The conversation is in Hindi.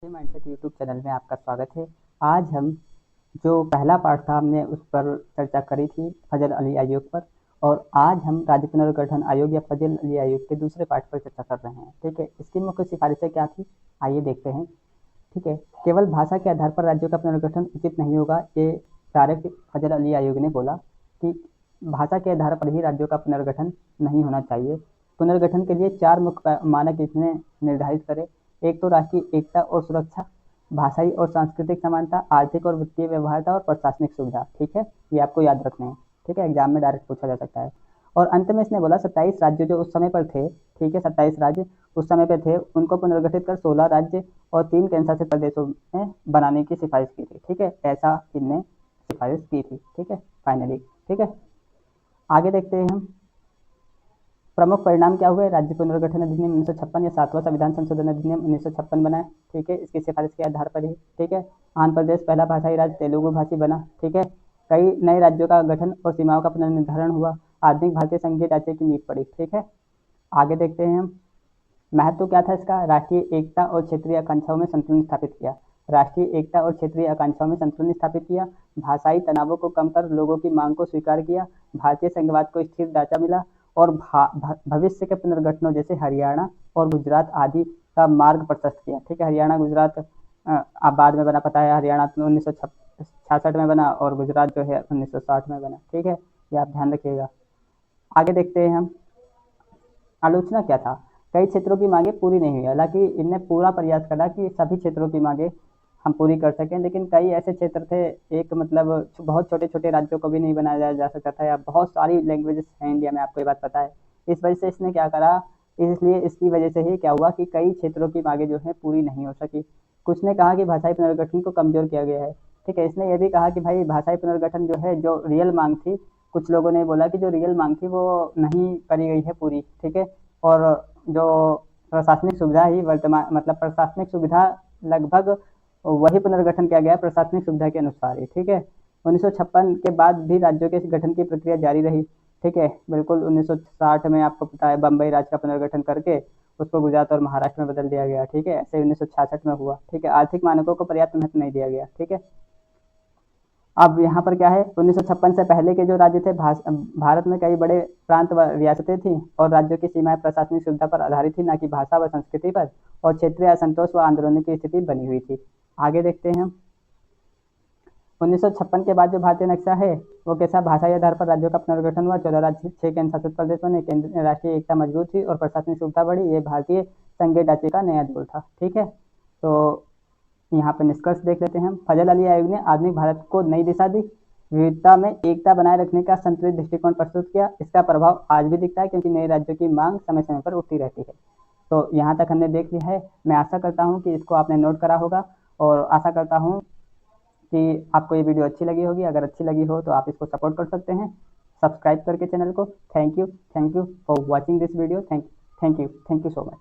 माइंडसेट यूट्यूब चैनल में आपका स्वागत है। आज हम जो पहला पार्ट था हमने उस पर चर्चा करी थी फजल अली आयोग पर, और आज हम राज्य पुनर्गठन आयोग या फजल अली आयोग के दूसरे पार्ट पर चर्चा कर रहे हैं। ठीक है, इसकी मुख्य सिफारिशें क्या थी, आइए देखते हैं। ठीक है, केवल भाषा के आधार पर राज्यों का पुनर्गठन उचित नहीं होगा, ये डायरेक्ट फजल अली आयोग ने बोला कि भाषा के आधार पर ही राज्यों का पुनर्गठन नहीं होना चाहिए। पुनर्गठन के लिए 4 मुख्य मानक इसने निर्धारित करे। एक तो राष्ट्रीय एकता और सुरक्षा, भाषाई और सांस्कृतिक समानता, आर्थिक और वित्तीय व्यवहार्यता और प्रशासनिक सुविधा। ठीक है, ये आपको याद रखने हैं। ठीक है, एग्जाम में डायरेक्ट पूछा जा सकता है। और अंत में इसने बोला 27 राज्य जो उस समय पर थे, ठीक है, 27 राज्य उस समय पे थे, उनको पुनर्गठित कर 16 राज्य और 3 केंद्र शासित प्रदेशों में बनाने की सिफारिश की थी। ठीक है, ऐसा इनने सिफारिश की थी। ठीक है, फाइनली। ठीक है, आगे देखते हैं हम। प्रमुख परिणाम क्या हुए। राज्य पुनर्गठन अधिनियम 1956 या 7वां संविधान संशोधन अधिनियम 1956 बना है। ठीक है, इसकी सिफारिश के आधार पर ही। ठीक है, आंध्र प्रदेश पहला भाषाई राज्य तेलुगु भाषी बना। ठीक है, कई नए राज्यों का गठन और सीमाओं का पुनर्निर्धारण हुआ। आधुनिक भारतीय संघीय ढांचे की नींव पड़ी। ठीक है, आगे देखते हैं हम। महत्व क्या था इसका। राष्ट्रीय एकता और क्षेत्रीय आकांक्षाओं में संतुलन स्थापित किया। राष्ट्रीय एकता और क्षेत्रीय आकांक्षाओं में संतुलन स्थापित किया। भाषाई तनावों को कम कर लोगों की मांग को स्वीकार किया। भारतीय संघवाद को स्थिर ढांचा मिला और भविष्य के पुनर्गठनों जैसे हरियाणा और गुजरात आदि का मार्ग प्रशस्त किया। ठीक है, हरियाणा गुजरात अब बाद में बना, पता है, हरियाणा 1966 में बना और गुजरात जो है 1960 में बना। ठीक है, ये आप ध्यान रखिएगा। आगे देखते हैं हम। आलोचना क्या था। कई क्षेत्रों की मांगे पूरी नहीं हुई। हालांकि इनने पूरा प्रयास करा कि सभी क्षेत्रों की मांगे हम पूरी कर सकें, लेकिन कई ऐसे क्षेत्र थे, एक मतलब बहुत छोटे छोटे राज्यों को भी नहीं बनाया जा सकता था, या बहुत सारी लैंग्वेजेस हैं इंडिया में, आपको ये बात पता है। इस वजह से इसने क्या करा, इसलिए इसकी वजह से ही क्या हुआ कि कई क्षेत्रों की मांगे जो है पूरी नहीं हो सकी। कुछ ने कहा कि भाषाई पुनर्गठन को कमजोर किया गया है। ठीक है, इसने यह भी कहा कि भाई भाषाई पुनर्गठन जो है, जो रियल मांग थी, कुछ लोगों ने बोला कि जो रियल मांग थी वो नहीं करी गई है पूरी। ठीक है, और जो प्रशासनिक सुविधा ही वर्तमान मतलब प्रशासनिक सुविधा लगभग वही पुनर्गठन किया गया प्रशासनिक सुविधा के अनुसार ही। ठीक है, 1956 के बाद भी राज्यों के गठन की प्रक्रिया जारी रही। ठीक है, बिल्कुल 1960 में आपको पता है बम्बई राज्य का पुनर्गठन करके उसको गुजरात और महाराष्ट्र में बदल दिया गया। ठीक है, ऐसे 1966 में हुआ। ठीक है, आर्थिक मानकों को पर्याप्त महत्व नहीं दिया गया। ठीक है, अब यहाँ पर क्या है, 1956 से पहले के जो राज्य थे, भारत में कई बड़े प्रांत व रियासतें थीं और राज्यों की सीमाएं प्रशासनिक सुविधा पर आधारित थी, न कि भाषा व संस्कृति पर, और क्षेत्रीय असंतोष व आंदोलनों की स्थिति बनी हुई थी। आगे देखते हैं हम। 1956 के बाद जो भारतीय नक्शा है वो कैसा। भाषाई आधार पर राज्यों का पुनर्गठन हुआ। 14 राज्य, 6 केंद्र शासित प्रदेश बने। केंद्र राष्ट्रीय एकता मजबूत हुई और प्रशासनिक सुविधा बढ़ी। ये भारतीय संघीय ढांचे का नया दौर था। ठीक है, तो यहाँ पर निष्कर्ष देख लेते हैं हम। फजल अली आयोग ने आधुनिक भारत को नई दिशा दी, विविधता में एकता बनाए रखने का संतुलित दृष्टिकोण प्रस्तुत किया। इसका प्रभाव आज भी दिखता है, क्योंकि नए राज्यों की मांग समय समय पर उठती रहती है। तो यहाँ तक हमने देख लिया है। मैं आशा करता हूँ कि इसको आपने नोट करा होगा, और आशा करता हूँ कि आपको ये वीडियो अच्छी लगी होगी। अगर अच्छी लगी हो तो आप इसको सपोर्ट कर सकते हैं सब्सक्राइब करके चैनल को। Thank you for watching this video. Thank you so much.